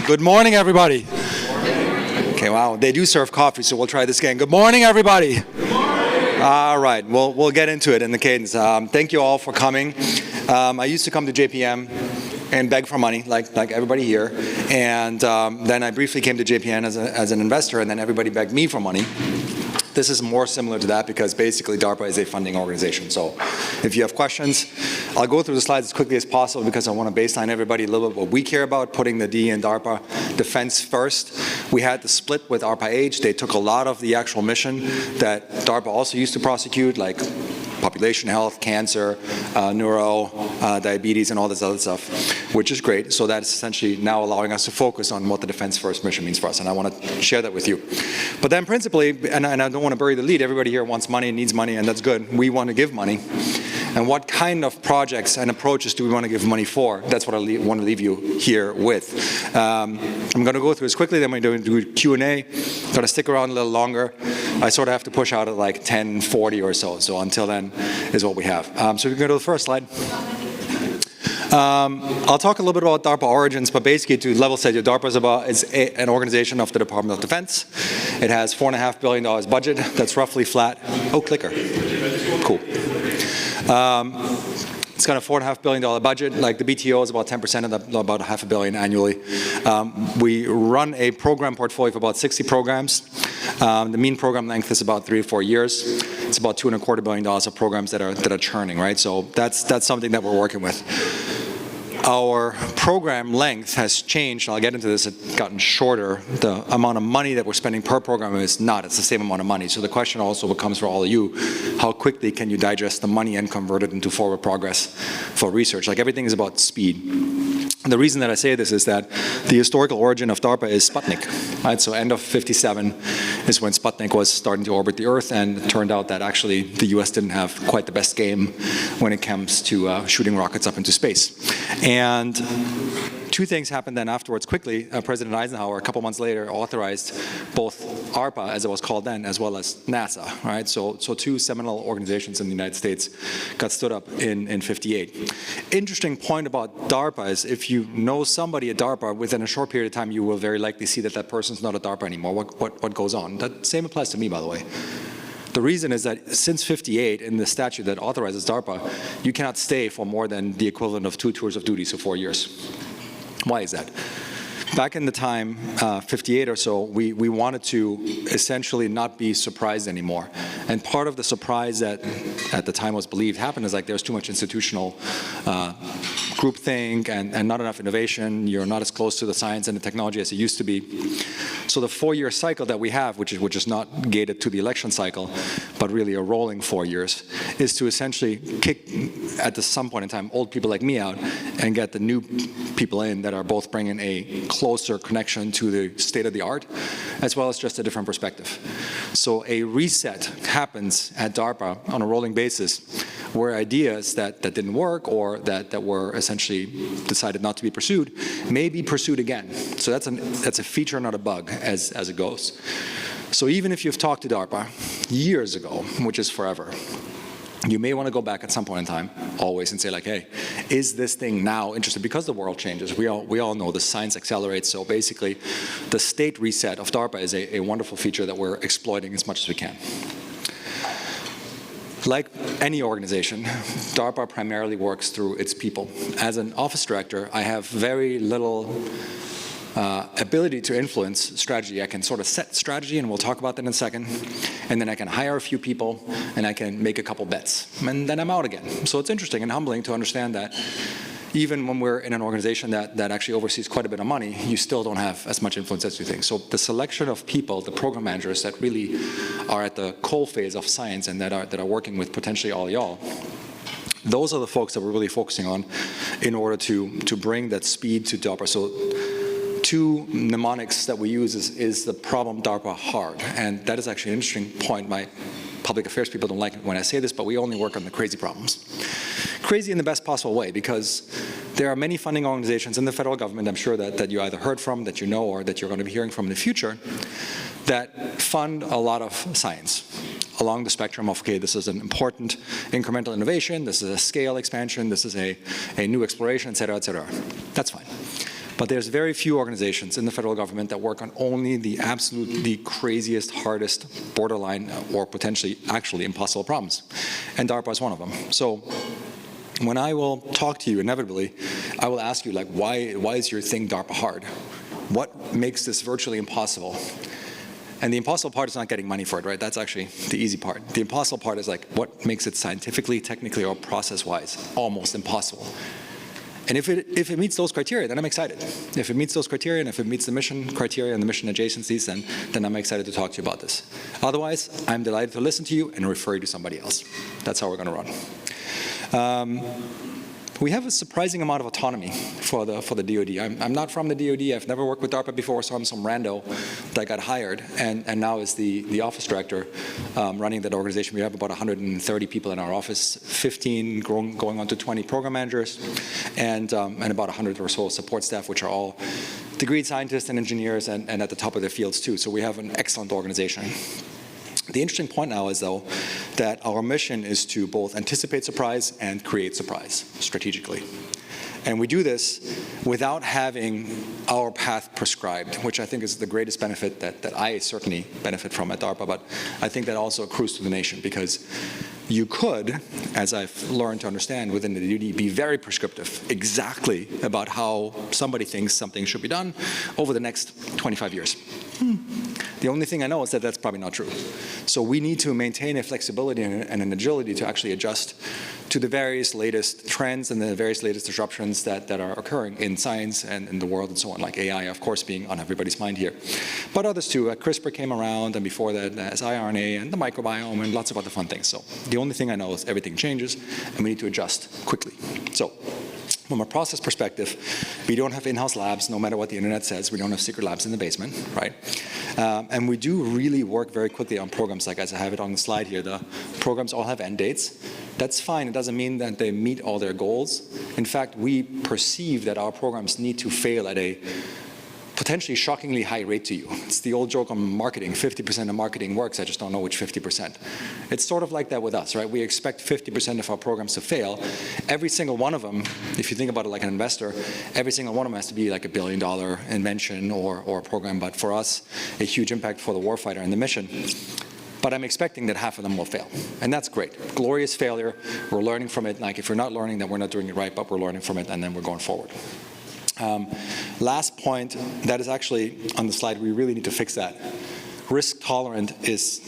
Good morning, everybody. Okay, wow, they do serve coffee, so we'll try this again. Good morning, everybody. Good morning. All right, we'll get into it in the cadence. Thank you all for coming. I used to come to JPM and beg for money, like everybody here. And then I briefly came to JPM as an investor, and then everybody begged me for money. This is more similar to that because basically DARPA is a funding organization. So if you have questions, I'll go through the slides as quickly as possible because I want to baseline everybody a little bit what we care about, putting the D in DARPA defense first. We had the split with ARPA-H. They took a lot of the actual mission that DARPA also used to prosecute, like population health, cancer, neuro, diabetes, and all this other stuff, which is great. So that's essentially now allowing us to focus on what the defense first mission means for us, and I want to share that with you. But then principally, and I don't want to bury the lead, everybody here wants money, needs money, and that's good. We want to give money. And what kind of projects and approaches do we want to give money for? That's what I want to leave you here with. I'm going to go through this quickly, then we're going to do Q&A. Going to stick around a little longer. I sort of have to push out at like 10:40 or so. So until then is what we have. So we can go to the first slide. I'll talk a little bit about DARPA origins, but basically to level set you, DARPA is an organization of the Department of Defense. It has $4.5 billion budget. That's roughly flat. Oh, clicker. Cool. It's got a $4.5 billion budget. Like the BTO is about 10% of that, about $500 million annually. We run a program portfolio of about 60 programs. The mean program length is about 3 to 4 years. It's about $2.25 billion of programs that are churning, right? So that's something that we're working with. Our program length has changed. I'll get into this. It's gotten shorter. The amount of money that we're spending per program is not. It's the same amount of money. So the question also becomes for all of you, how quickly can you digest the money and convert it into forward progress for research? Like everything is about speed. The reason that I say this is that the historical origin of DARPA is Sputnik, right? So end of '57 is when Sputnik was starting to orbit the Earth, and it turned out that actually the US didn't have quite the best game when it comes to shooting rockets up into space. And two things happened then afterwards quickly. President Eisenhower, a couple months later, authorized both ARPA, as it was called then, as well as NASA, right? So two seminal organizations in the United States got stood up in '58. Interesting point about DARPA is if you know somebody at DARPA, within a short period of time, you will very likely see that that person's not at DARPA anymore. What goes on? That same applies to me, by the way. The reason is that since '58, in the statute that authorizes DARPA, you cannot stay for more than the equivalent of 2 tours of duty, so 4 years. Why is that? Back in the time, '58 or so, we wanted to essentially not be surprised anymore. And part of the surprise that at the time was believed happened is like there's too much institutional groupthink and not enough innovation. You're not as close to the science and the technology as it used to be. So the 4-year cycle that we have, which is not gated to the election cycle, but really a rolling 4 years, is to essentially kick, at some point in time, old people like me out and get the new people in that are both bringing a closer connection to the state of the art, as well as just a different perspective. So a reset happens at DARPA on a rolling basis where ideas that didn't work or that were essentially decided not to be pursued may be pursued again. So that's a feature, not a bug, as it goes. So even if you've talked to DARPA years ago, which is forever, you may want to go back at some point in time, always, and say like, hey, is this thing now interesting? Because the world changes. We all know the science accelerates. So basically, the state reset of DARPA is a wonderful feature that we're exploiting as much as we can. Like any organization, DARPA primarily works through its people. As an office director, I have very little ability to influence strategy. I can sort of set strategy, and we'll talk about that in a second, and then I can hire a few people, and I can make a couple bets, and then I'm out again. So it's interesting and humbling to understand that even when we're in an organization that actually oversees quite a bit of money, you still don't have as much influence as you think. So the selection of people, the program managers that really are at the coal phase of science and that are working with potentially all y'all, those are the folks that we're really focusing on in order to bring that speed to DARPA. So two mnemonics that we use is the problem DARPA hard, and that is actually an interesting point. My public affairs people don't like it when I say this, but we only work on the crazy problems. Crazy in the best possible way, because there are many funding organizations in the federal government, I'm sure that you either heard from, that you know, or that you're going to be hearing from in the future, that fund a lot of science along the spectrum of, okay, this is an important incremental innovation, this is a scale expansion, this is a new exploration, et cetera, et cetera. That's fine. But there's very few organizations in the federal government that work on only the absolutely craziest, hardest, borderline, or potentially actually impossible problems. And DARPA is one of them. So when I will talk to you, inevitably, I will ask you, like, why is your thing DARPA hard? What makes this virtually impossible? And the impossible part is not getting money for it, right? That's actually the easy part. The impossible part is, like, what makes it scientifically, technically, or process-wise almost impossible? And if it meets those criteria, then I'm excited. If it meets those criteria, and if it meets the mission criteria and the mission adjacencies, then I'm excited to talk to you about this. Otherwise, I'm delighted to listen to you and refer you to somebody else. That's how we're going to run. We have a surprising amount of autonomy for the DoD. I'm not from the DoD. I've never worked with DARPA before, so I'm some rando that got hired, and now is the office director running that organization. We have about 130 people in our office, 15 going on to 20 program managers, and about 100 or so support staff, which are all degreed scientists and engineers, and at the top of their fields too. So we have an excellent organization. The interesting point now is, though, that our mission is to both anticipate surprise and create surprise strategically. And we do this without having our path prescribed, which I think is the greatest benefit that I certainly benefit from at DARPA, but I think that also accrues to the nation, because you could, as I've learned to understand within the DoD, be very prescriptive exactly about how somebody thinks something should be done over the next 25 years. The only thing I know is that that's probably not true. So we need to maintain a flexibility and an agility to actually adjust to the various latest trends and the various latest disruptions that are occurring in science and in the world and so on, like AI, of course, being on everybody's mind here. But others too. CRISPR came around, and before that, siRNA and the microbiome and lots of other fun things. So the only thing I know is everything changes, and we need to adjust quickly. So from a process perspective, we don't have in-house labs, no matter what the internet says. We don't have secret labs in the basement, right? And we do really work very quickly on programs, like as I have it on the slide here. The programs all have end dates. That's fine. It doesn't mean that they meet all their goals. In fact, we perceive that our programs need to fail at a potentially shockingly high rate to you. It's the old joke on marketing, 50% of marketing works, I just don't know which 50%. It's sort of like that with us, right? We expect 50% of our programs to fail. Every single one of them, if you think about it like an investor, every single one of them has to be like $1 billion invention or program, but for us, a huge impact for the warfighter and the mission. But I'm expecting that half of them will fail. And that's great. Glorious failure. We're learning from it. Like, if we're not learning, then we're not doing it right, but we're learning from it, and then we're going forward. Last point, that is actually on the slide, we really need to fix that. Risk tolerant is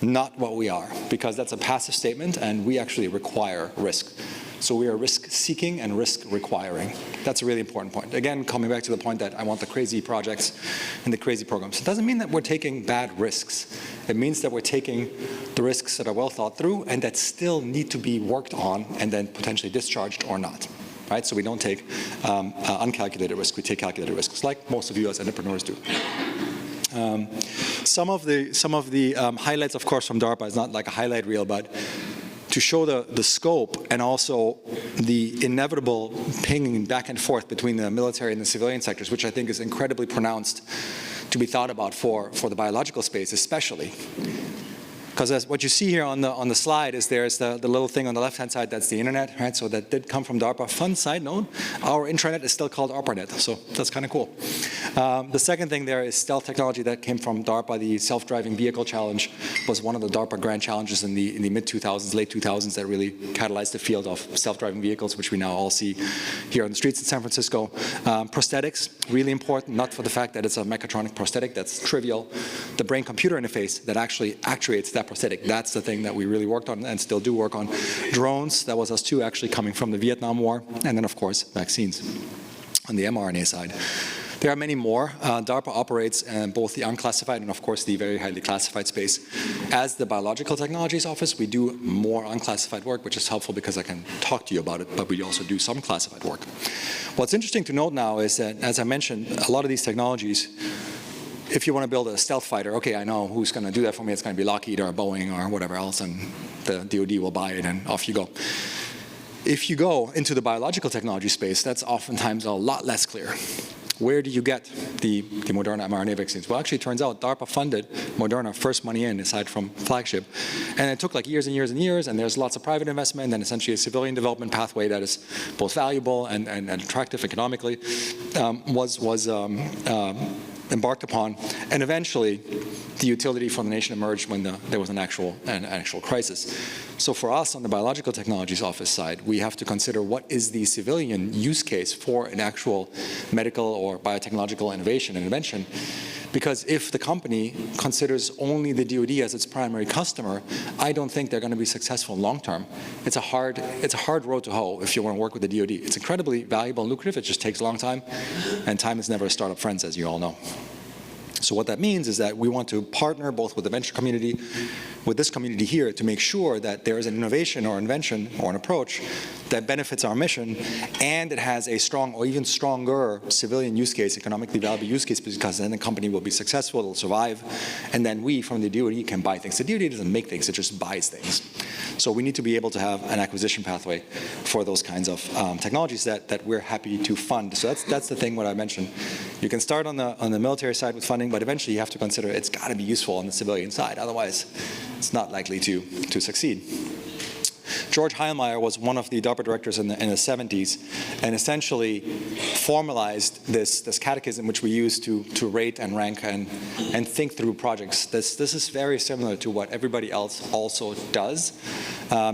not what we are, because that's a passive statement, and we actually require risk. So we are risk seeking and risk requiring. That's a really important point. Again, coming back to the point that I want the crazy projects and the crazy programs. It doesn't mean that we're taking bad risks. It means that we're taking the risks that are well thought through and that still need to be worked on and then potentially discharged or not. Right? So we don't take uncalculated risk, we take calculated risks, like most of you as entrepreneurs do. Some of the highlights, of course, from DARPA is not like a highlight reel, but to show the scope and also the inevitable pinging back and forth between the military and the civilian sectors, which I think is incredibly pronounced to be thought about for the biological space especially. Because what you see here on the slide is there's the little thing on the left-hand side, that's the internet, right? So that did come from DARPA. Fun side note, our intranet is still called ARPANET, so that's kind of cool. The second thing there is stealth technology that came from DARPA. The self-driving vehicle challenge was one of the DARPA grand challenges in the mid-2000s, late 2000s, that really catalyzed the field of self-driving vehicles, which we now all see here on the streets in San Francisco. Prosthetics, really important, not for the fact that it's a mechatronic prosthetic, that's trivial. The brain-computer interface that actually actuates that prosthetic, that's the thing that we really worked on and still do work on. Drones, that was us too, actually coming from the Vietnam War. And then, of course, vaccines on the mRNA side. There are many more. DARPA operates in both the unclassified and, of course, the very highly classified space. As the Biological Technologies Office, we do more unclassified work, which is helpful because I can talk to you about it, but we also do some classified work. What's interesting to note now is that, as I mentioned, a lot of these technologies, if you want to build a stealth fighter, okay, I know who's going to do that for me. It's going to be Lockheed or Boeing or whatever else, and the DoD will buy it, and off you go. If you go into the biological technology space, that's oftentimes a lot less clear. Where do you get the Moderna mRNA vaccines? Well, actually, it turns out DARPA funded Moderna first money in, aside from flagship. And it took like years and years and years, and there's lots of private investment, and essentially a civilian development pathway that is both valuable and attractive economically was embarked upon. And eventually, the utility for the nation emerged when there was an actual crisis. So for us on the biological technologies office side, we have to consider what is the civilian use case for an actual medical or biotechnological innovation and invention. Because if the company considers only the DoD as its primary customer, I don't think they're going to be successful long term. It's a hard road to hoe if you want to work with the DoD. It's incredibly valuable and lucrative. It just takes a long time, and time is never a startup friend, as you all know. So what that means is that we want to partner both with the venture community, with this community here, to make sure that there is an innovation or invention or an approach that benefits our mission, and it has a strong or even stronger civilian use case, economically valuable use case, because then the company will be successful, it'll survive, and then we from the DoD can buy things. The DoD doesn't make things, it just buys things. So we need to be able to have an acquisition pathway for those kinds of technologies that we're happy to fund. So that's the thing what I mentioned. You can start on the military side with funding, but eventually you have to consider it's got to be useful on the civilian side. Otherwise, it's not likely to succeed. George Heilmeier was one of the DARPA directors in the 70s, and essentially formalized this catechism which we use to rate and rank and think through projects. This is very similar to what everybody else also does.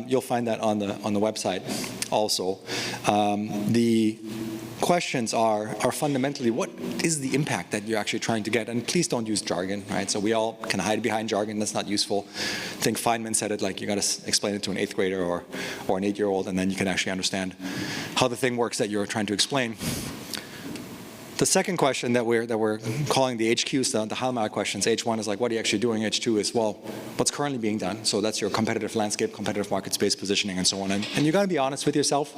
You'll find that on the website also. The questions are fundamentally, what is the impact that you're actually trying to get? And please don't use jargon, right? So we all can hide behind jargon. That's not useful. I think Feynman said it like you got to explain it to an 8th grader or an 8-year-old, and then you can actually understand how the thing works that you're trying to explain. The second question that we're calling the HQs, the Heilmeier questions, H1 is like, what are you actually doing? H2 is, well, what's currently being done? So that's your competitive landscape, competitive market space positioning, and so on. And you got to be honest with yourself.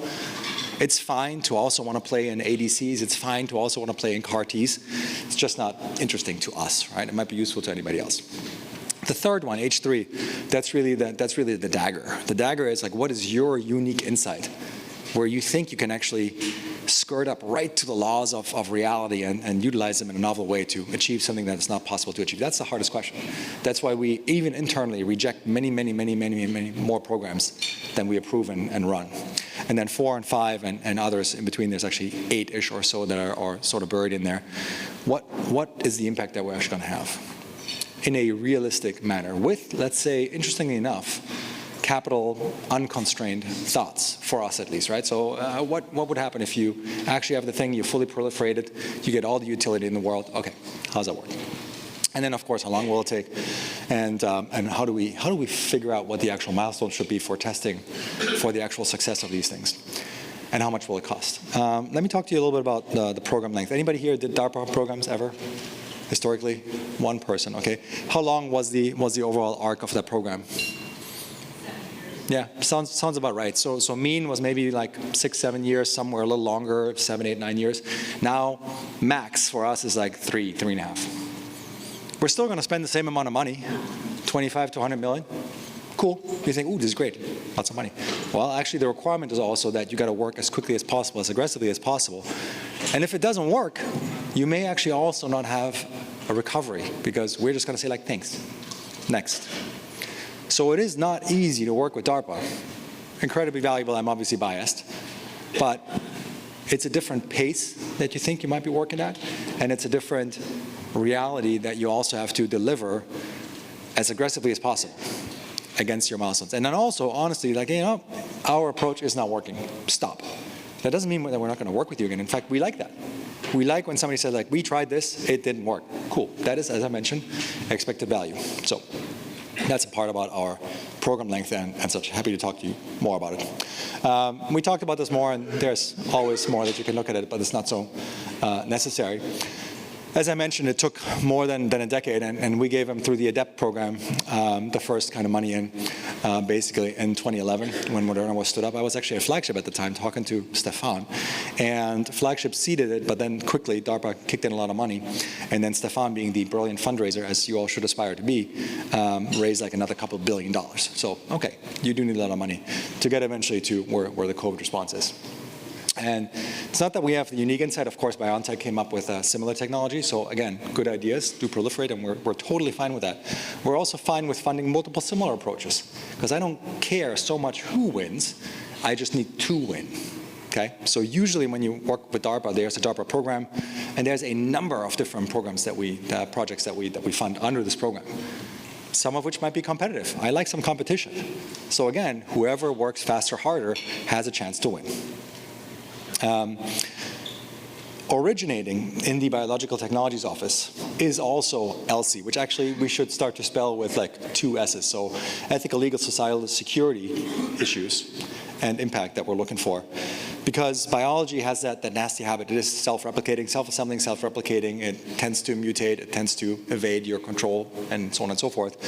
It's fine to also want to play in ADCs. It's fine to also want to play in CAR-Ts. It's just not interesting to us, right? It might be useful to anybody else. The third one, H3, that's really the dagger. The dagger is like, what is your unique insight where you think you can actually skirt up right to the laws of reality and utilize them in a novel way to achieve something that is not possible to achieve? That's the hardest question. That's why we even internally reject many more programs than we approve and run. And then 4 and 5 and others in between, there's actually 8-ish or so that are sort of buried in there. What is the impact that we're actually going to have in a realistic manner with, let's say, interestingly enough, capital unconstrained thoughts, for us at least, right? So what would happen if you actually have the thing, you fully proliferated, you get all the utility in the world? Okay, how does that work? And then, of course, how long will it take? And how do we figure out what the actual milestone should be for testing for the actual success of these things? And how much will it cost? Let me talk to you a little bit about the program length. Anybody here did DARPA programs ever? Historically? One person, okay. How long was the overall arc of that program? Yeah, sounds about right. So mean was maybe like 6, 7 years, somewhere a little longer, 7, 8, 9 years. Now, max for us is like 3, 3.5. We're still going to spend the same amount of money, 25 to 100 million. Cool. You think, ooh, this is great, lots of money. Well, actually, the requirement is also that you got to work as quickly as possible, as aggressively as possible. And if it doesn't work, you may actually also not have a recovery, because we're just going to say, like, thanks, next. So it is not easy to work with DARPA. Incredibly valuable. I'm obviously biased, but it's a different pace that you think you might be working at, and it's a different reality that you also have to deliver as aggressively as possible against your milestones. And then also, honestly, like, you know, our approach is not working. Stop. That doesn't mean that we're not going to work with you again. In fact, we like that. We like when somebody says, like, we tried this, it didn't work. Cool. That is, as I mentioned, expected value. So that's a part about our program length and such. Happy to talk to you more about it. We talked about this more, and there's always more that you can look at it, but it's not so necessary. As I mentioned, it took more than a decade, and we gave them through the ADEPT program the first kind of money in, basically in 2011 when Moderna was stood up. I was actually at Flagship at the time talking to Stefan, and Flagship seeded it, but then quickly DARPA kicked in a lot of money, and then Stefan, being the brilliant fundraiser, as you all should aspire to be, raised like another couple $1 billion. So, okay, you do need a lot of money to get eventually to where the COVID response is. And it's not that we have the unique insight. Of course, BioNTech came up with a similar technology. So again, good ideas do proliferate, and we're totally fine with that. We're also fine with funding multiple similar approaches, because I don't care so much who wins. I just need to win. Okay? So usually when you work with DARPA, there's a DARPA program, and there's a number of different programs that projects that we fund under this program. Some of which might be competitive. I like some competition. So again, whoever works faster, harder has a chance to win. Originating in the Biological Technologies Office is also ELSI, which actually we should start to spell with like 2 S's. So ethical, legal, societal, security issues and impact that we're looking for. Because biology has that nasty habit. It is self-replicating, self-assembling, self-replicating. It tends to mutate. It tends to evade your control, and so on and so forth.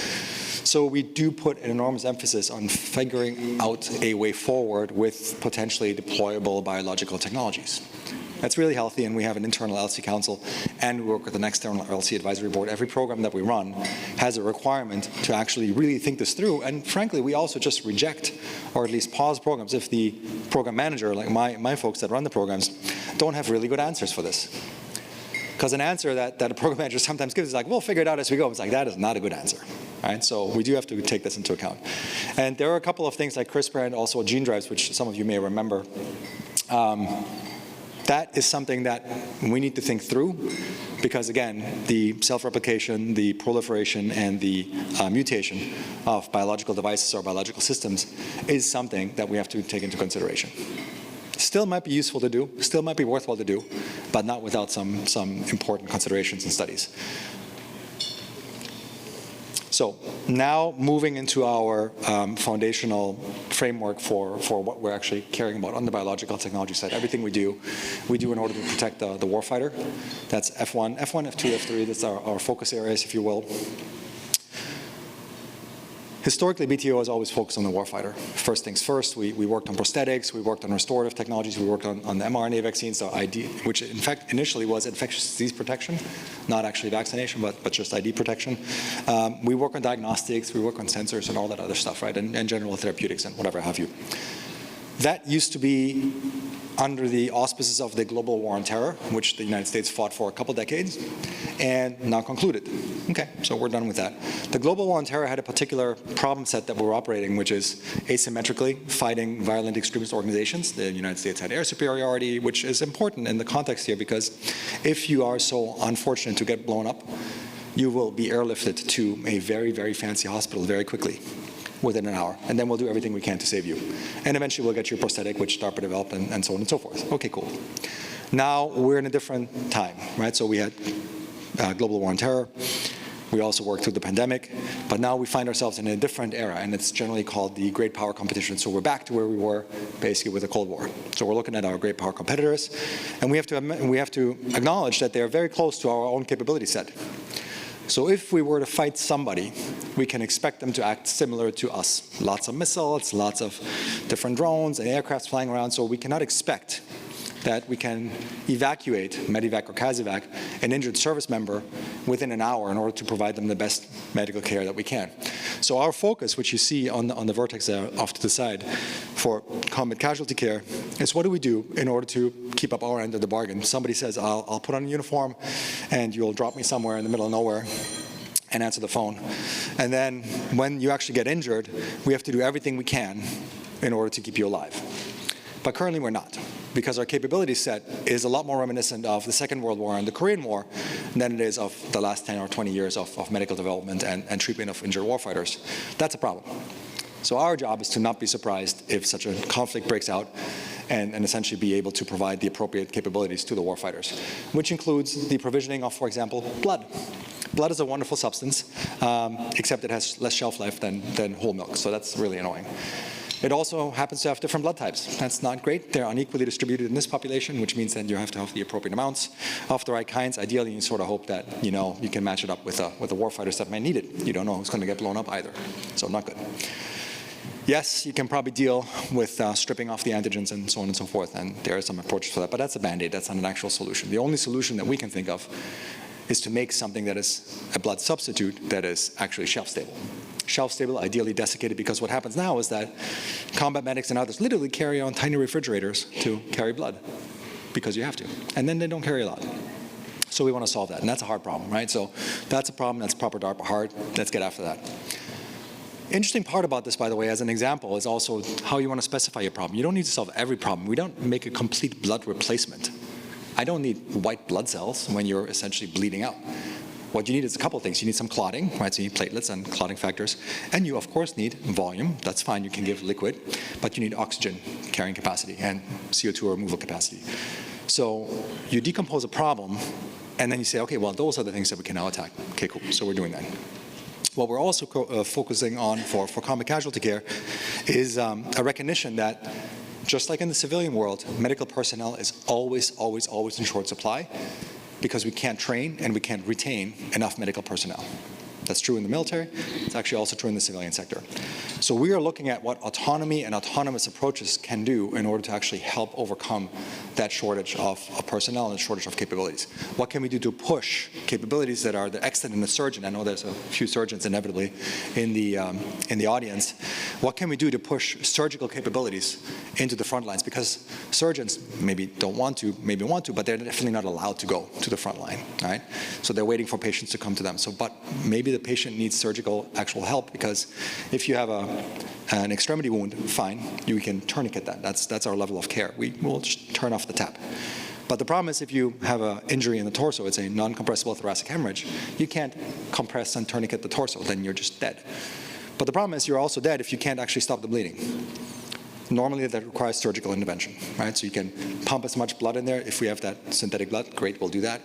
So we do put an enormous emphasis on figuring out a way forward with potentially deployable biological technologies. That's really healthy, and we have an internal LC council, and we work with an external LC advisory board. Every program that we run has a requirement to actually really think this through, and frankly, we also just reject, or at least pause programs if the program manager, like my folks that run the programs, don't have really good answers for this. Because an answer that a program manager sometimes gives is like, we'll figure it out as we go. It's like, that is not a good answer. Right? So we do have to take this into account. And there are a couple of things like CRISPR and also gene drives, which some of you may remember. That is something that we need to think through, because again, the self-replication, the proliferation, and the mutation of biological devices or biological systems is something that we have to take into consideration. Still might be useful to do, still might be worthwhile to do, but not without some important considerations and studies. So now moving into our foundational framework for what we're actually caring about on the biological technology side. Everything we do in order to protect the warfighter. That's F1, F2, F3, that's our focus areas, if you will. Historically, BTO has always focused on the warfighter. First things first, we worked on prosthetics, we worked on restorative technologies, we worked on mRNA vaccines, so ID, which in fact initially was infectious disease protection, not actually vaccination, but just ID protection. We work on diagnostics, we work on sensors and all that other stuff, right, and general therapeutics and whatever have you. That used to be under the auspices of the global war on terror, which the United States fought for a couple decades, and now concluded. Okay, so we're done with that. The global war on terror had a particular problem set that we were operating, which is asymmetrically fighting violent extremist organizations. The United States had air superiority, which is important in the context here, because if you are so unfortunate to get blown up, you will be airlifted to a very, very fancy hospital very quickly, within an hour, and then we'll do everything we can to save you. And eventually we'll get you a prosthetic, which DARPA developed, and so on and so forth. Okay, cool. Now we're in a different time, right? So we had global war on terror. We also worked through the pandemic, but now we find ourselves in a different era, and it's generally called the great power competition. So we're back to where we were basically with the Cold War. So we're looking at our great power competitors, and we have to acknowledge that they're very close to our own capability set. So if we were to fight somebody, we can expect them to act similar to us. Lots of missiles, lots of different drones and aircrafts flying around, so we cannot expect that we can evacuate, medevac or CASEVAC, an injured service member within an hour in order to provide them the best medical care that we can. So our focus, which you see on the vertex there off to the side, for combat casualty care, is what do we do in order to keep up our end of the bargain. Somebody says, I'll put on a uniform and you'll drop me somewhere in the middle of nowhere and answer the phone. And then when you actually get injured, we have to do everything we can in order to keep you alive. But currently we're not, because our capability set is a lot more reminiscent of the Second World War and the Korean War than it is of the last 10 or 20 years of medical development and treatment of injured warfighters. That's a problem. So our job is to not be surprised if such a conflict breaks out and essentially be able to provide the appropriate capabilities to the warfighters, which includes the provisioning of, for example, blood. Blood is a wonderful substance, except it has less shelf life than whole milk, so that's really annoying. It also happens to have different blood types. That's not great. They're unequally distributed in this population, which means that you have to have the appropriate amounts of the right kinds. Ideally, you sort of hope that you can match it up with the warfighters that might need it. You don't know who's going to get blown up either, so not good. Yes, you can probably deal with stripping off the antigens and so on and so forth, and there are some approaches for that, but that's a Band-Aid. That's not an actual solution. The only solution that we can think of is to make something that is a blood substitute that is actually shelf stable. Shelf stable, ideally desiccated, because what happens now is that combat medics and others literally carry on tiny refrigerators to carry blood, because you have to. And then they don't carry a lot. So we want to solve that, and that's a hard problem, right? So that's a problem, that's proper DARPA hard. Let's get after that. Interesting part about this, by the way, as an example, is also how you want to specify your problem. You don't need to solve every problem. We don't make a complete blood replacement. I don't need white blood cells when you're essentially bleeding out. What you need is a couple of things. You need some clotting, right? So you need platelets and clotting factors. And you, of course, need volume. That's fine. You can give liquid. But you need oxygen carrying capacity and CO2 removal capacity. So you decompose a problem, and then you say, okay, well, those are the things that we can now attack. Okay, cool. So we're doing that. What we're also focusing on for combat casualty care is a recognition that, just like in the civilian world, medical personnel is always, always, always in short supply, because we can't train and we can't retain enough medical personnel. That's true in the military. It's actually also true in the civilian sector. So we are looking at what autonomy and autonomous approaches can do in order to actually help overcome that shortage of personnel and shortage of capabilities. What can we do to push capabilities that are the extent in the surgeon? I know there's a few surgeons inevitably in the audience. What can we do to push surgical capabilities into the front lines? Because surgeons maybe don't want to, maybe want to, but they're definitely not allowed to go to the front line, right? So they're waiting for patients to come to them. So, but maybe the patient needs surgical actual help, because if you have an extremity wound, fine, you can tourniquet that. That's our level of care. We will just turn off the tap. But the problem is, if you have an injury in the torso, it's a non-compressible thoracic hemorrhage, you can't compress and tourniquet the torso, then you're just dead. But the problem is, you're also dead if you can't actually stop the bleeding. Normally that requires surgical intervention, right? So you can pump as much blood in there. If we have that synthetic blood, great, we'll do that.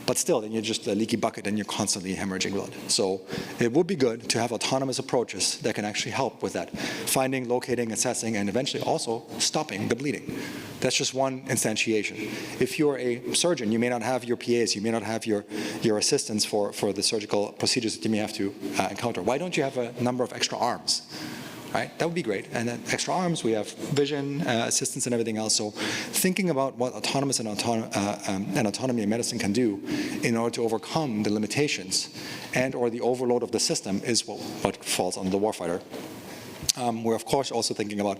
But still, then you're just a leaky bucket and you're constantly hemorrhaging blood. So it would be good to have autonomous approaches that can actually help with that. Finding, locating, assessing, and eventually also stopping the bleeding. That's just one instantiation. If you're a surgeon, you may not have your PAs, you may not have your assistants for the surgical procedures that you may have to encounter. Why don't you have a number of extra arms? Right? That would be great. And then extra arms, we have vision, assistance, and everything else. So thinking about what autonomous and autonomy in medicine can do in order to overcome the limitations and or the overload of the system is what falls on the warfighter. We're, of course, also thinking about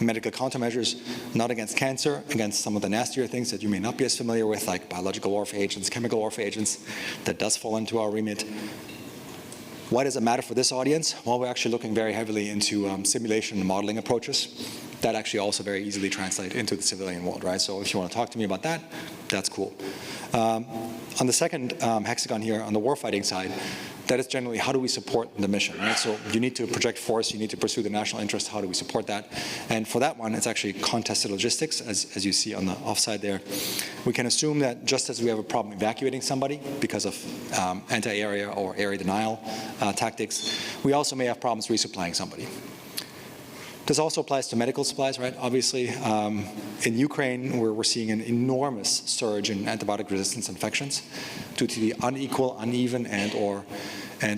medical countermeasures, not against cancer, against some of the nastier things that you may not be as familiar with, like biological warfare agents, chemical warfare agents. That does fall into our remit. Why does it matter for this audience? Well, we're actually looking very heavily into simulation and modeling approaches that actually also very easily translate into the civilian world, right? So if you want to talk to me about that, that's cool. On the second hexagon here, on the warfighting side, that is generally how do we support the mission, right? So you need to project force, you need to pursue the national interest, how do we support that? And for that one, it's actually contested logistics, as you see on the offside there. We can assume that just as we have a problem evacuating somebody because of anti-area or area denial tactics, we also may have problems resupplying somebody. This also applies to medical supplies, right? Obviously, in Ukraine, we're seeing an enormous surge in antibiotic resistance infections due to the unequal, uneven, and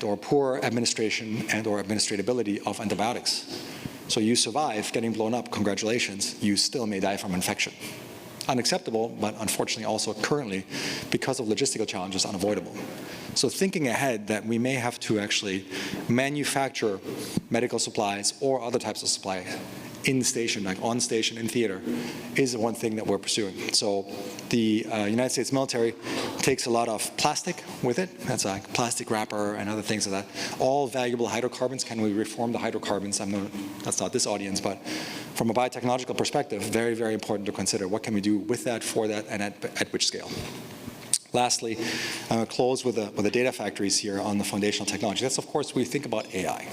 or poor administration and or administratability of antibiotics. So you survive getting blown up, congratulations, you still may die from infection. Unacceptable, but unfortunately also currently, because of logistical challenges, unavoidable. So thinking ahead that we may have to actually manufacture medical supplies or other types of supply in station, like on station, in theater, is one thing that we're pursuing. So the United States military takes a lot of plastic with it. That's like plastic wrapper and other things like that. All valuable hydrocarbons. Can we reform the hydrocarbons? That's not this audience, but from a biotechnological perspective, very, very important to consider what can we do with that, for that, and at which scale. Lastly, I'm going to close with the data factories here on the foundational technology. That's, of course, we think about AI.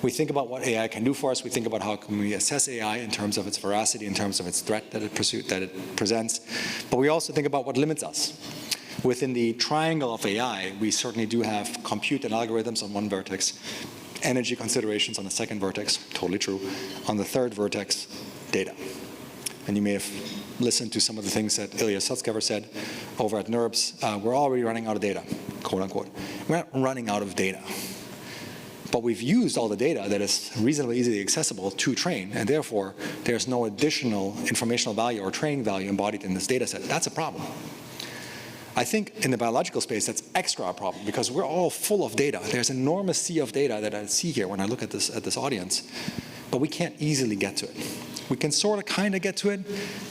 We think about what AI can do for us. We think about how can we assess AI in terms of its veracity, in terms of its threat that it presents. But we also think about what limits us. Within the triangle of AI, we certainly do have compute and algorithms on one vertex, energy considerations on the second vertex, totally true. On the third vertex, data. And you may have listened to some of the things that Ilya Sutskever said over at NERBS. We're already running out of data, quote unquote. We're not running out of data. But we've used all the data that is reasonably easily accessible to train, and therefore there's no additional informational value or training value embodied in this data set. That's a problem. I think in the biological space, that's extra a problem because we're all full of data. There's an enormous sea of data that I see here when I look at this audience, but we can't easily get to it. We can sort of kind of get to it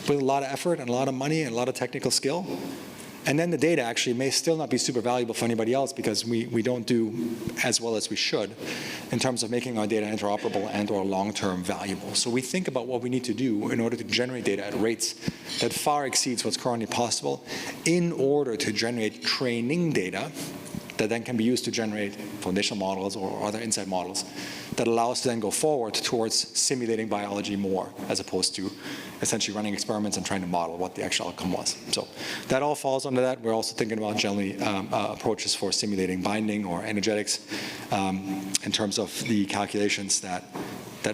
with a lot of effort and a lot of money and a lot of technical skill. And then the data actually may still not be super valuable for anybody else because we don't do as well as we should in terms of making our data interoperable and or long-term valuable. So we think about what we need to do in order to generate data at rates that far exceeds what's currently possible in order to generate training data that then can be used to generate foundational models or other insight models that allow us to then go forward towards simulating biology more as opposed to essentially running experiments and trying to model what the actual outcome was. So that all falls under that. We're also thinking about generally approaches for simulating binding or energetics in terms of the calculations that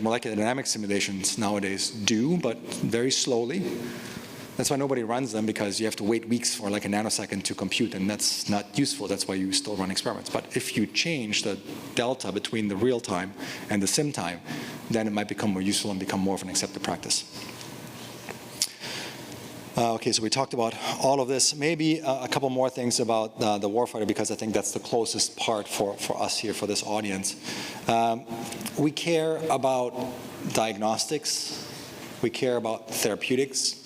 molecular dynamics simulations nowadays do, but very slowly. That's why nobody runs them, because you have to wait weeks for like a nanosecond to compute, and that's not useful. That's why you still run experiments. But if you change the delta between the real time and the sim time, then it might become more useful and become more of an accepted practice. Okay, so we talked about all of this. Maybe a couple more things about the warfighter, because I think that's the closest part for us here, for this audience. We care about diagnostics. We care about therapeutics.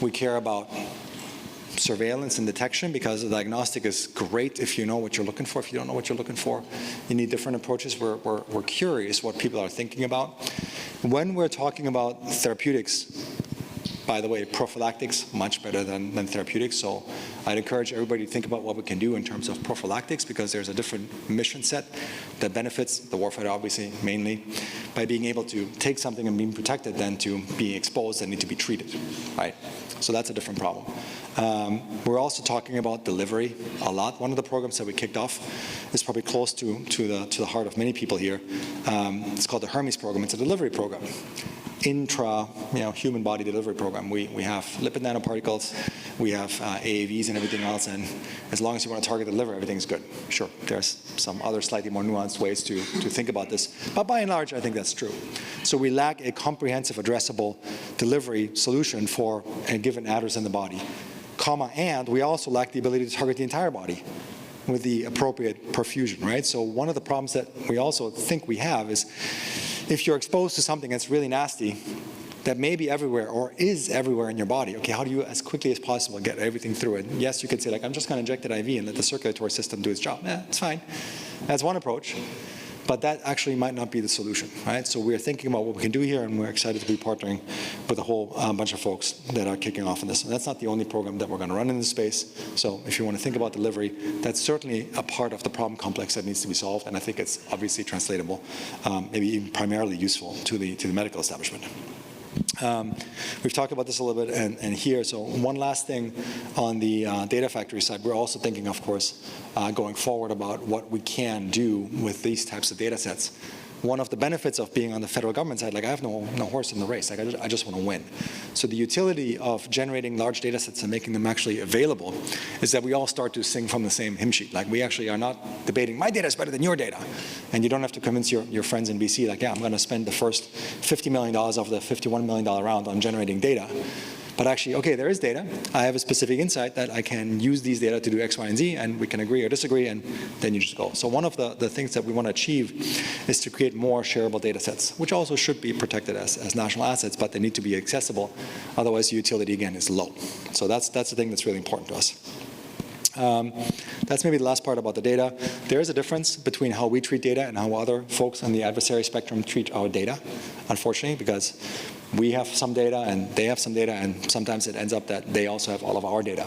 We care about surveillance and detection, because the diagnostic is great if you know what you're looking for. If you don't know what you're looking for, you need different approaches. We're curious what people are thinking about. When we're talking about therapeutics, by the way, prophylactics, much better than therapeutics. So I'd encourage everybody to think about what we can do in terms of prophylactics, because there's a different mission set that benefits the warfighter, obviously, mainly, by being able to take something and being protected than to be exposed and need to be treated, right? So that's a different problem. We're also talking about delivery a lot. One of the programs that we kicked off is probably close to the heart of many people here. It's called the Hermes program. It's a delivery program. Human body delivery program. We have lipid nanoparticles, we have AAVs and everything else, and as long as you want to target the liver, everything's good. Sure, there's some other slightly more nuanced ways to think about this, but by and large, I think that's true. So we lack a comprehensive, addressable delivery solution for a given address in the body, and we also lack the ability to target the entire body with the appropriate perfusion, right? So one of the problems that we also think we have is, if you're exposed to something that's really nasty, that may be everywhere or is everywhere in your body, okay, how do you, as quickly as possible, get everything through it? Yes, you could say, like, I'm just going to inject an IV and let the circulatory system do its job. Yeah, it's fine. That's one approach. But that actually might not be the solution, right? So we're thinking about what we can do here, and we're excited to be partnering with a whole bunch of folks that are kicking off on this. And that's not the only program that we're going to run in this space. So if you want to think about delivery, that's certainly a part of the problem complex that needs to be solved, and I think it's obviously translatable, maybe even primarily useful to the medical establishment. We've talked about this a little bit and here. So one last thing on the data factory side, we're also thinking, of course, going forward about what we can do with these types of data sets. One of the benefits of being on the federal government side, like, I have no horse in the race. Like, I just want to win. So the utility of generating large data sets and making them actually available is that we all start to sing from the same hymn sheet. Like, we actually are not debating, my data is better than your data. And you don't have to convince your friends in BC, like, yeah, I'm going to spend the first $50 million of the $51 million round on generating data. But actually, okay, there is data. I have a specific insight that I can use these data to do X, Y, and Z, and we can agree or disagree, and then you just go. So one of the things that we want to achieve is to create more shareable data sets, which also should be protected as national assets, but they need to be accessible. Otherwise, the utility, again, is low. So that's the thing that's really important to us. That's maybe the last part about the data. There is a difference between how we treat data and how other folks on the adversary spectrum treat our data, unfortunately, because we have some data and they have some data, and sometimes it ends up that they also have all of our data.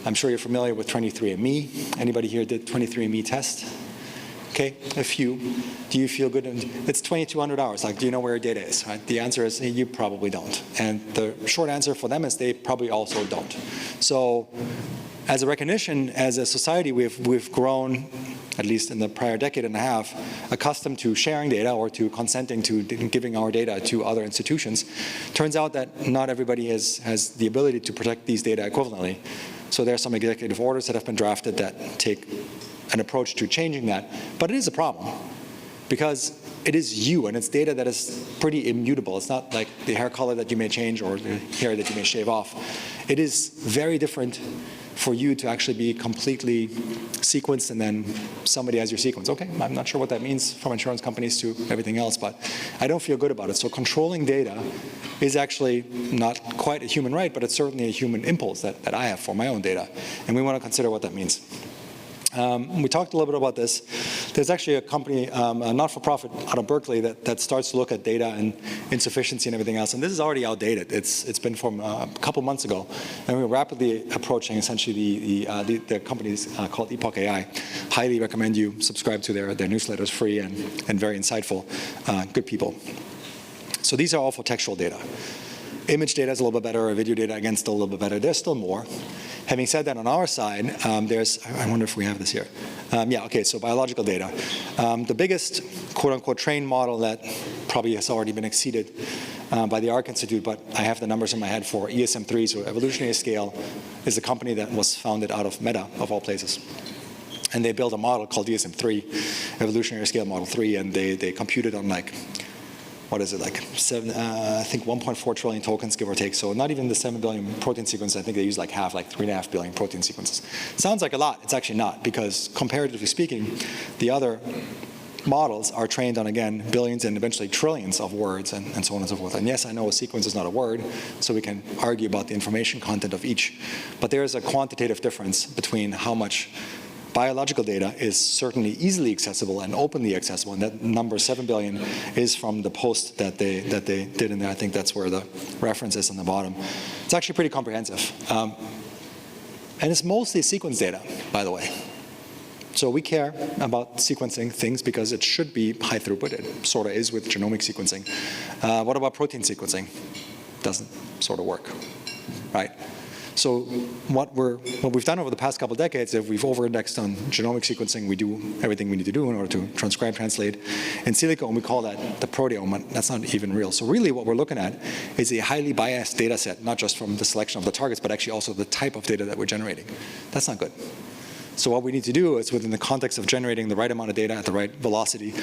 I'm sure you're familiar with 23andMe. Anybody here did 23andMe test? Okay, a few. Do you feel good? It's 2,200 hours. Like, do you know where your data is? Right? The answer is you probably don't. And the short answer for them is they probably also don't. So as a recognition, as a society, we've grown, at least in the prior decade and a half, accustomed to sharing data or to consenting to giving our data to other institutions. Turns out that not everybody has the ability to protect these data equivalently. So there are some executive orders that have been drafted that take an approach to changing that. But it is a problem, because it is you, and it's data that is pretty immutable. It's not like the hair color that you may change or the hair that you may shave off. It is very different for you to actually be completely sequenced and then somebody has your sequence. Okay, I'm not sure what that means from insurance companies to everything else, but I don't feel good about it. So controlling data is actually not quite a human right, but it's certainly a human impulse that I have for my own data. And we want to consider what that means. We talked a little bit about this. There's actually a company, a not-for-profit out of Berkeley that starts to look at data and insufficiency and everything else. And this is already outdated. It's been from a couple months ago. And we're rapidly approaching essentially the companies called Epoch AI. Highly recommend you subscribe to their newsletters, free and very insightful. Good people. So these are all for textual data. Image data is a little bit better, video data, again, still a little bit better. There's still more. Having said that, on our side, there's, I wonder if we have this here. Yeah, okay, so biological data. The biggest, quote-unquote, trained model that probably has already been exceeded by the ARC Institute, but I have the numbers in my head for ESM3, so evolutionary scale, is a company that was founded out of Meta, of all places. And they built a model called ESM3, evolutionary scale model 3, and they computed on like, what is it, like I think 1.4 trillion tokens, give or take. So not even the 7 billion protein sequences. I think they use like half, like 3.5 billion protein sequences. Sounds like a lot. It's actually not, because comparatively speaking, the other models are trained on, again, billions and eventually trillions of words and so on and so forth. And yes, I know a sequence is not a word, so we can argue about the information content of each. But there is a quantitative difference between how much biological data is certainly easily accessible and openly accessible, and that number 7 billion is from the post that they did in there. I think that's where the reference is on the bottom. It's actually pretty comprehensive. And it's mostly sequence data, by the way. So we care about sequencing things because it should be high throughput. It sort of is with genomic sequencing. What about protein sequencing? Doesn't sort of work, right? So what we've done over the past couple of decades is we've over-indexed on genomic sequencing. We do everything we need to do in order to transcribe, translate in silico, and we call that the proteome. That's not even real. So really what we're looking at is a highly biased data set, not just from the selection of the targets, but actually also the type of data that we're generating. That's not good. So what we need to do is, within the context of generating the right amount of data at the right velocity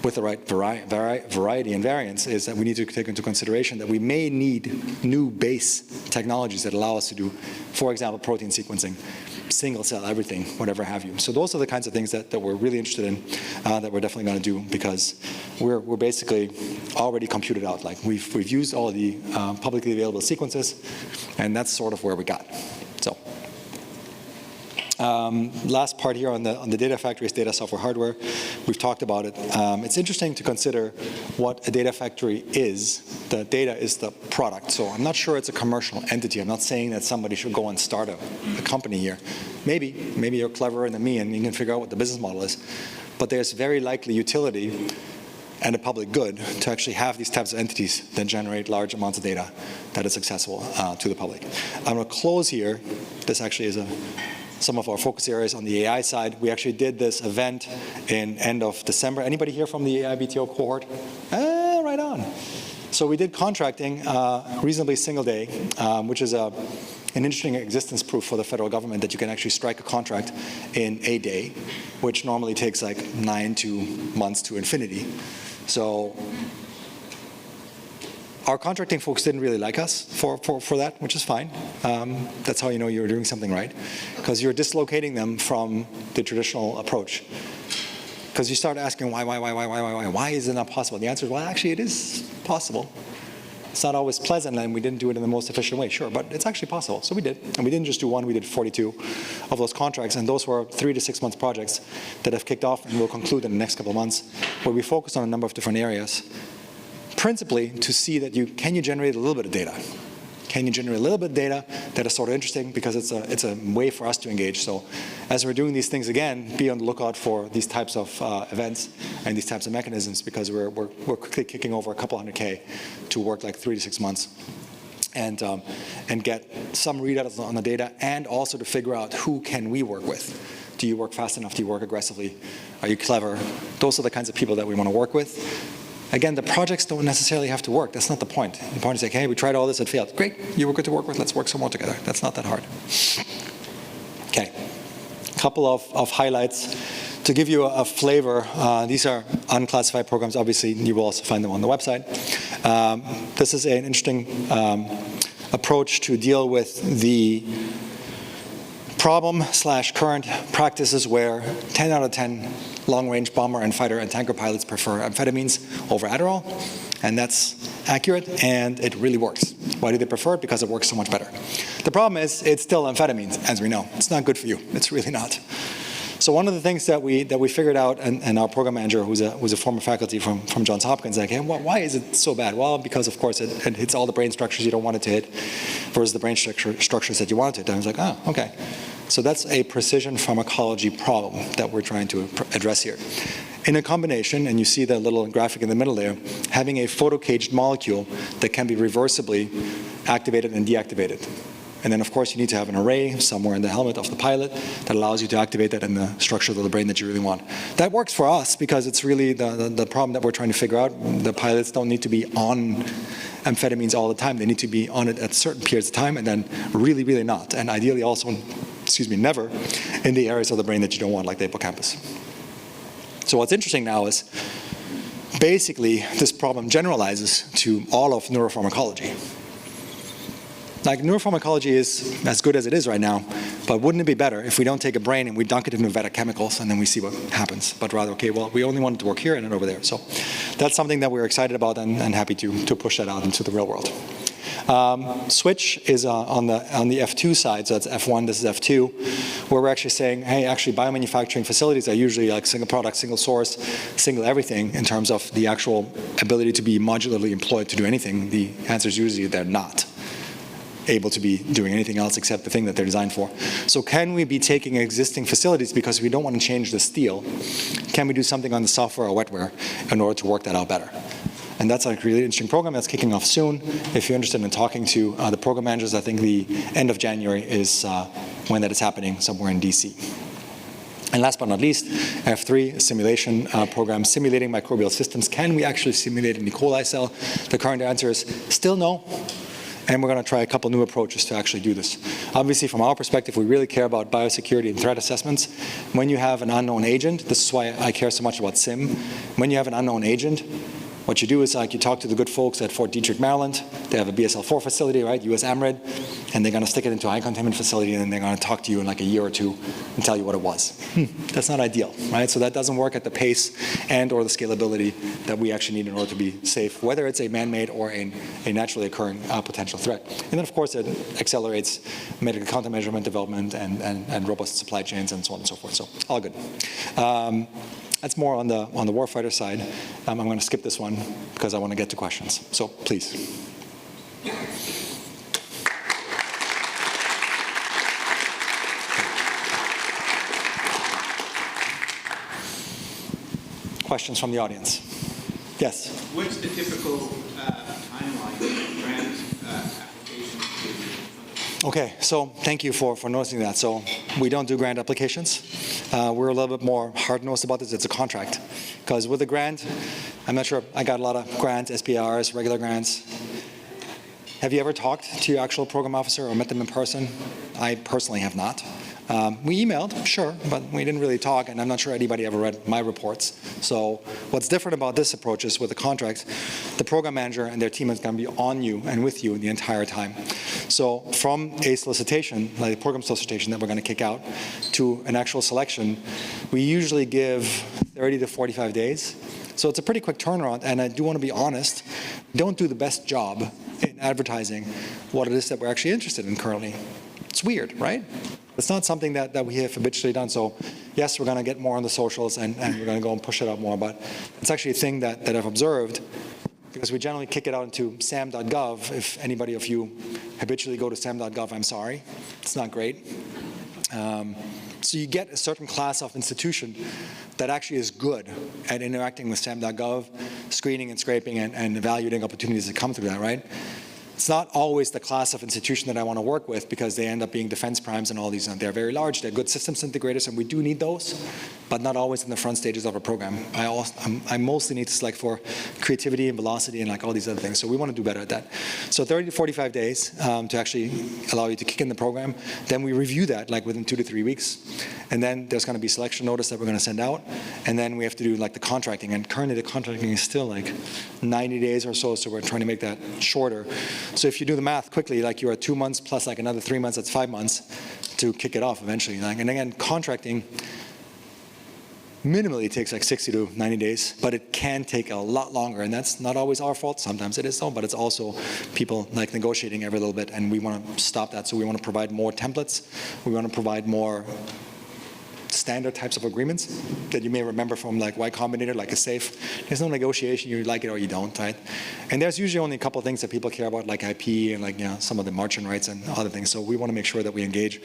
with the right variety and variance, is that we need to take into consideration that we may need new base technologies that allow us to do, for example, protein sequencing, single cell, everything, whatever have you. So those are the kinds of things that we're really interested in, that we're definitely going to do, because we're basically already computed out. Like we've used all the publicly available sequences, and that's sort of where we got. So. Last part here on the data factory is data, software, hardware. We've talked about it. It's interesting to consider what a data factory is. The data is the product. So I'm not sure it's a commercial entity. I'm not saying that somebody should go and start a company here. Maybe you're cleverer than me and you can figure out what the business model is. But there's very likely utility and a public good to actually have these types of entities that generate large amounts of data that is accessible to the public. I'm going to close here. This actually is some of our focus areas on the AI side. We actually did this event in end of December. Anybody here from the AI BTO cohort? Right on. So we did contracting reasonably single day, which is an interesting existence proof for the federal government that you can actually strike a contract in a day, which normally takes like 9 months to infinity. So our contracting folks didn't really like us for that, which is fine. That's how you know you're doing something right, because you're dislocating them from the traditional approach. Because you start asking why is it not possible? The answer is, well, actually it is possible. It's not always pleasant, and we didn't do it in the most efficient way, sure, but it's actually possible. So we did, and we didn't just do one, we did 42 of those contracts, and those were 3 to 6 month projects that have kicked off and will conclude in the next couple of months, where we focused on a number of different areas. Principally to see that can you generate a little bit of data? Can you generate a little bit of data that is sort of interesting, because it's a way for us to engage. So as we're doing these things again, be on the lookout for these types of events and these types of mechanisms, because we're quickly kicking over a couple $100K to work like 3 to 6 months. And get some readouts on the data, and also to figure out who can we work with. Do you work fast enough? Do you work aggressively? Are you clever? Those are the kinds of people that we want to work with. Again, the projects don't necessarily have to work. That's not the point. The point is like, hey, we tried all this, it failed. Great, you were good to work with, let's work some more together. That's not that hard. Okay, a couple of highlights to give you a flavor. These are unclassified programs. Obviously, you will also find them on the website. This is an interesting approach to deal with the problem/current practices where 10 out of 10 long-range bomber and fighter and tanker pilots prefer amphetamines over Adderall, and that's accurate, and it really works. Why do they prefer it? Because it works so much better. The problem is it's still amphetamines, as we know. It's not good for you. It's really not. So one of the things that we figured out, and our program manager, who's a former faculty from Johns Hopkins, like, hey, why is it so bad? Well, because of course it hits all the brain structures you don't want it to hit, versus the brain structures that you want it to hit. And I was like, oh, okay. So that's a precision pharmacology problem that we're trying to address here. In a combination, and you see the little graphic in the middle there, having a photocaged molecule that can be reversibly activated and deactivated. And then, of course, you need to have an array somewhere in the helmet of the pilot that allows you to activate that in the structure of the brain that you really want. That works for us because it's really the problem that we're trying to figure out. The pilots don't need to be on amphetamines all the time. They need to be on it at certain periods of time and then really, really not. And ideally also, never in the areas of the brain that you don't want, like the hippocampus. So what's interesting now is basically this problem generalizes to all of neuropharmacology. Like, neuropharmacology is as good as it is right now, but wouldn't it be better if we don't take a brain and we dunk it into vat of chemicals and then we see what happens, but rather, okay, well, we only want it to work here and not over there. So that's something that we're excited about and happy to push that out into the real world. Switch is on the F2 side, so that's F1, this is F2, where we're actually saying, hey, actually biomanufacturing facilities are usually like single product, single source, single everything in terms of the actual ability to be modularly employed to do anything. The answer is usually they're not able to be doing anything else except the thing that they're designed for. So can we be taking existing facilities, because we don't want to change the steel, can we do something on the software or wetware in order to work that out better? And that's a really interesting program that's kicking off soon. If you're interested in talking to the program managers, I think the end of January is when that is happening, somewhere in DC. And last but not least, F3, simulation program, simulating microbial systems. Can we actually simulate an E. coli cell? The current answer is still no. And we're going to try a couple new approaches to actually do this. Obviously, from our perspective, we really care about biosecurity and threat assessments. When you have an unknown agent, this is why I care so much about SIM. When you have an unknown agent, what you do is like you talk to the good folks at Fort Detrick, Maryland. They have a BSL-4 facility, right, US AMRID, and they're going to stick it into a high containment facility, and then they're going to talk to you in like a year or two and tell you what it was. That's not ideal, right? So that doesn't work at the pace and or the scalability that we actually need in order to be safe, whether it's a man-made or a naturally occurring potential threat. And then, of course, it accelerates medical countermeasurement development and robust supply chains and so on and so forth. So all good. That's more on the warfighter side. I'm going to skip this one because I want to get to questions. So please. Questions from the audience? Yes. What's the typical timeline for grant applications? Okay, so thank you for noticing that. So we don't do grant applications. We're a little bit more hard-nosed about this. It's a contract. Because with a grant, I'm not sure, I got a lot of grants, SPRs, regular grants. Have you ever talked to your actual program officer or met them in person? I personally have not. We emailed, sure, but we didn't really talk, and I'm not sure anybody ever read my reports. So what's different about this approach is with the contract, the program manager and their team is going to be on you and with you the entire time. So from a solicitation, like a program solicitation that we're going to kick out, to an actual selection, we usually give 30 to 45 days. So it's a pretty quick turnaround, and I do want to be honest, we don't do the best job in advertising what it is that we're actually interested in currently. It's weird, right? It's not something that we have habitually done. So yes, we're going to get more on the socials and we're going to go and push it out more, but it's actually a thing that I've observed, because we generally kick it out into sam.gov. If anybody of you habitually go to sam.gov, I'm sorry. It's not great. So you get a certain class of institution that actually is good at interacting with sam.gov, screening and scraping and evaluating opportunities that come through that, right? It's not always the class of institution that I want to work with, because they end up being defense primes and all these. And they're very large. They're good systems integrators, and we do need those, but not always in the front stages of a program. I mostly need to select for creativity and velocity and like all these other things. So we want to do better at that. So 30 to 45 days to actually allow you to kick in the program. Then we review that like within 2 to 3 weeks. And then there's going to be selection notice that we're going to send out. And then we have to do like the contracting. And currently the contracting is still like 90 days or so. So we're trying to make that shorter. So if you do the math quickly, like you're at 2 months plus like another 3 months, that's 5 months to kick it off eventually. And again, contracting minimally takes like 60 to 90 days, but it can take a lot longer, and that's not always our fault. Sometimes it is though, but it's also people like negotiating every little bit, and we want to stop that. So we want to provide more templates. We want to provide more standard types of agreements that you may remember from like Y Combinator, like a safe. There's no negotiation, you like it or you don't, right? And there's usually only a couple of things that people care about, like IP and like, you know, some of the margin rights and other things. So we want to make sure that we engage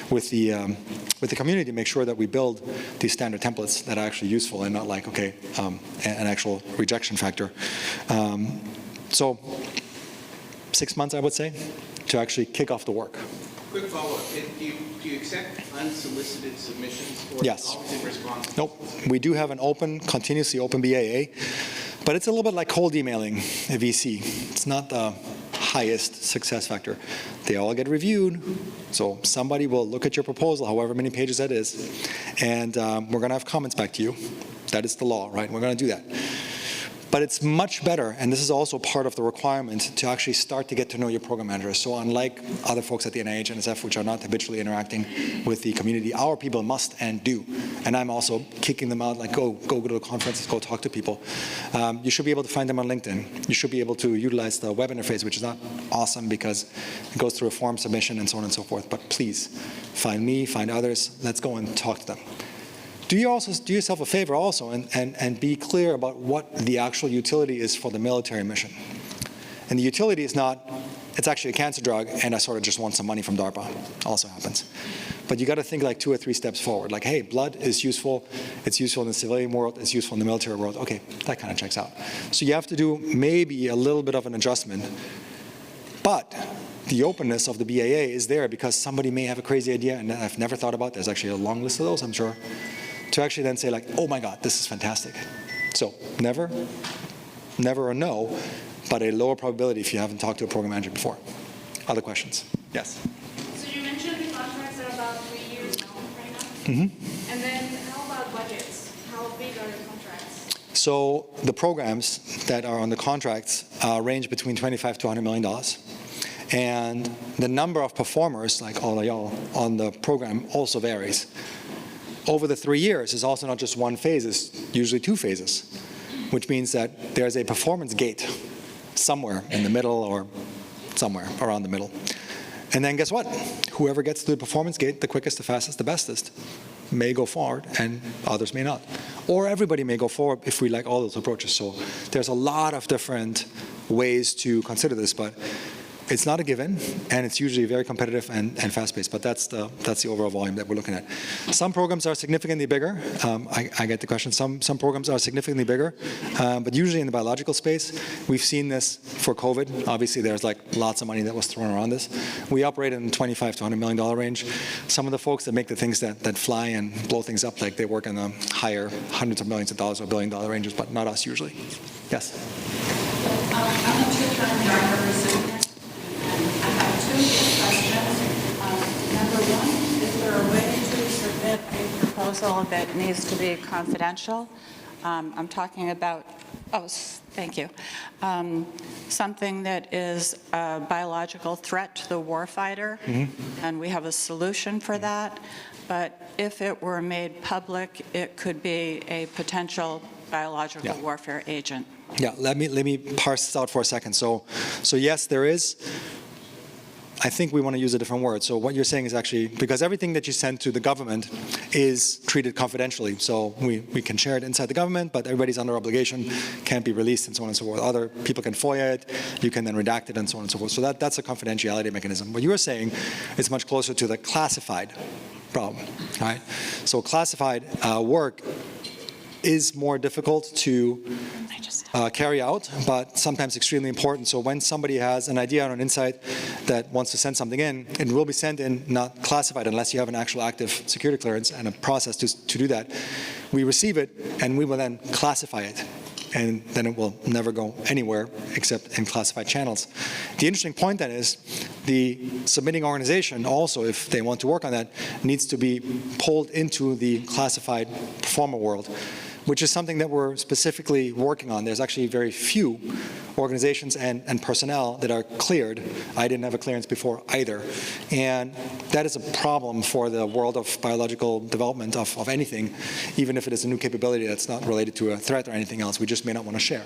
with the community to make sure that we build these standard templates that are actually useful and not like, okay, an actual rejection factor. So 6 months, I would say, to actually kick off the work. Quick follow-up. Do you accept unsolicited submissions? Or Yes. always in response? Nope. We do have an open, continuously open BAA, but it's a little bit like cold emailing a VC. It's not the highest success factor. They all get reviewed, so somebody will look at your proposal, however many pages that is, and we're going to have comments back to you. That is the law, right? We're going to do that. But it's much better, and this is also part of the requirement, to actually start to get to know your program manager. So unlike other folks at the NIH and NSF, which are not habitually interacting with the community, our people must and do. And I'm also kicking them out, like, go to the conferences, go talk to people. You should be able to find them on LinkedIn. You should be able to utilize the web interface, which is not awesome because it goes through a form submission and so on and so forth. But please, find me, find others. Let's go and talk to them. Do yourself a favor also and be clear about what the actual utility is for the military mission. And the utility is not, it's actually a cancer drug and I sort of just want some money from DARPA. Also happens. But you got to think like 2 or 3 steps forward. Like, hey, blood is useful. It's useful in the civilian world. It's useful in the military world. Okay, that kind of checks out. So you have to do maybe a little bit of an adjustment. But the openness of the BAA is there because somebody may have a crazy idea and I've never thought about. There's actually a long list of those, I'm sure. To actually then say like, oh my God, this is fantastic. So never a no, but a lower probability if you haven't talked to a program manager before. Other questions? Yes? So you mentioned the contracts are about 3 years long right now? Mm-hmm. And then how about budgets? How big are the contracts? So the programs that are on the contracts range between $25 to $100 million. And the number of performers, like all of y'all, on the program also varies. Over the 3 years is also not just one phase, it's usually 2 phases, which means that there's a performance gate somewhere in the middle or somewhere around the middle. And then guess what? Whoever gets to the performance gate the quickest, the fastest, the bestest may go forward and others may not. Or everybody may go forward if we like all those approaches. So there's a lot of different ways to consider this, but it's not a given, and it's usually very competitive and fast-paced, but that's the overall volume that we're looking at. Some programs are significantly bigger. I get the question. Some programs are significantly bigger, but usually in the biological space, we've seen this for COVID. Obviously, there's like lots of money that was thrown around this. We operate in the $25 to $100 million range. Some of the folks that make the things that fly and blow things up, like they work in the higher hundreds of millions of dollars or billion-dollar ranges, but not us usually. Yes? I'm a two-time DARPA recipient. I have 2 questions. Number 1, is there a way to submit a proposal that needs to be confidential? I'm talking about, thank you. Something that is a biological threat to the warfighter, and we have a solution for that. But if it were made public, it could be a potential biological warfare agent. Yeah, let me parse this out for a second. So yes, there is. I think we want to use a different word. So what you're saying is actually, because everything that you send to the government is treated confidentially. So we can share it inside the government, but everybody's under obligation, can't be released and so on and so forth. Other people can FOIA it, you can then redact it and so on and so forth. So that's a confidentiality mechanism. What you're saying is much closer to the classified problem, right? So classified work is more difficult to carry out, but sometimes extremely important. So when somebody has an idea or an insight that wants to send something in, it will be sent in, not classified, unless you have an actual active security clearance and a process to do that. We receive it, and we will then classify it. And then it will never go anywhere except in classified channels. The interesting point then is the submitting organization also, if they want to work on that, needs to be pulled into the classified performer world, which is something that we're specifically working on. There's actually very few organizations and personnel that are cleared. I didn't have a clearance before either. And that is a problem for the world of biological development of anything, even if it is a new capability that's not related to a threat or anything else. We just may not want to share.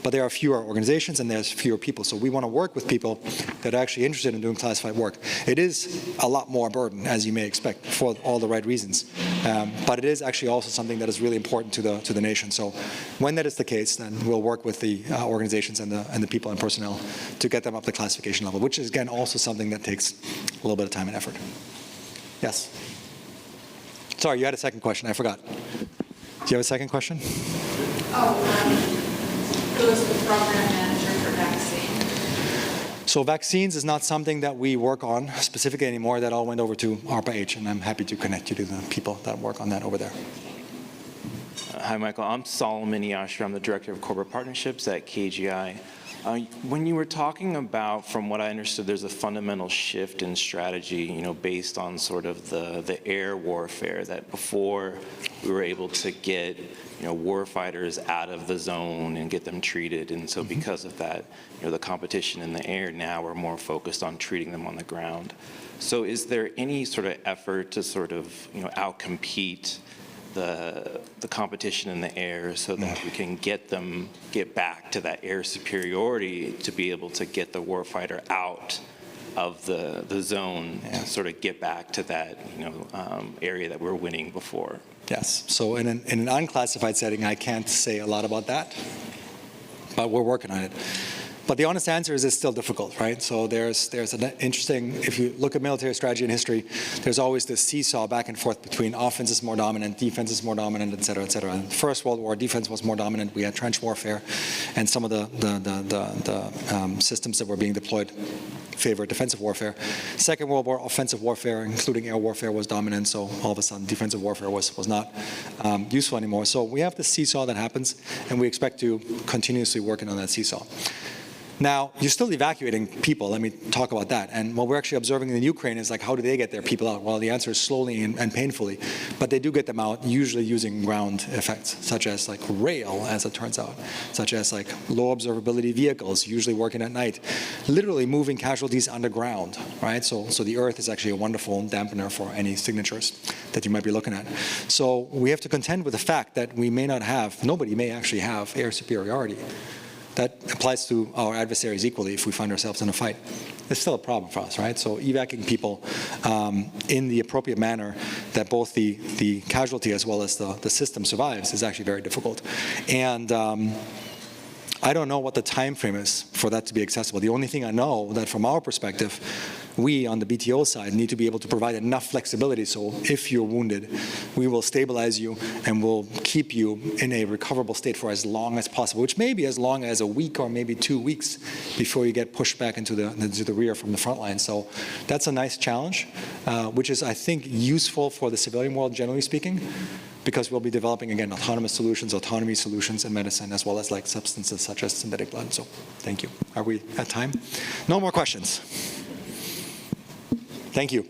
But there are fewer organizations and there's fewer people. So we want to work with people that are actually interested in doing classified work. It is a lot more burden, as you may expect, for all the right reasons. But it is actually also something that is really important to the nation. So when that is the case, then we'll work with the organizations and the people and personnel to get them up the classification level, which is, again, also something that takes a little bit of time and effort. Yes? Sorry, you had a second question. I forgot. Do you have a second question? Who is the program manager for vaccine? So vaccines is not something that we work on specifically anymore. That all went over to ARPA-H, and I'm happy to connect you to the people that work on that over there. Hi, Michael. I'm Solomon Yashir. I'm the Director of Corporate Partnerships at KGI. When you were talking about, from what I understood, there's a fundamental shift in strategy, based on sort of the air warfare, that before we were able to get, war fighters out of the zone and get them treated. And so because of that, the competition in the air, now we're more focused on treating them on the ground. So is there any sort of effort to sort of, outcompete the competition in the air so that we can get back to that air superiority to be able to get the warfighter out of the zone and sort of get back to that area that we're winning before? Yes. So in an unclassified setting, I can't say a lot about that, but we're working on it. But the honest answer is it's still difficult, right? So there's an interesting, if you look at military strategy in history, there's always this seesaw back and forth between offense is more dominant, defense is more dominant, et cetera, et cetera. In the First World War, defense was more dominant. We had trench warfare, and some of the systems that were being deployed favored defensive warfare. Second World War, offensive warfare, including air warfare, was dominant, so all of a sudden defensive warfare was not useful anymore. So we have this seesaw that happens, and we expect to continuously working on that seesaw. Now, you're still evacuating people. Let me talk about that. And what we're actually observing in Ukraine is, like, how do they get their people out? Well, the answer is slowly and painfully. But they do get them out, usually using ground effects, such as like rail, as it turns out, such as like low observability vehicles, usually working at night, literally moving casualties underground, right? So the earth is actually a wonderful dampener for any signatures that you might be looking at. So we have to contend with the fact that we may not have, nobody may actually have air superiority. That applies to our adversaries equally if we find ourselves in a fight. It's still a problem for us, right? So evacuating people in the appropriate manner that both the casualty as well as the system survives is actually very difficult. And I don't know what the time frame is for that to be accessible. The only thing I know that from our perspective, we on the BTO side need to be able to provide enough flexibility so if you're wounded, we will stabilize you and we'll keep you in a recoverable state for as long as possible, which may be as long as a week or maybe 2 weeks before you get pushed back into the rear from the front line. So that's a nice challenge, which is, I think, useful for the civilian world, generally speaking, because we'll be developing, again, autonomous solutions, autonomy solutions in medicine, as well as like substances such as synthetic blood. So thank you. Are we at time? No more questions. Thank you.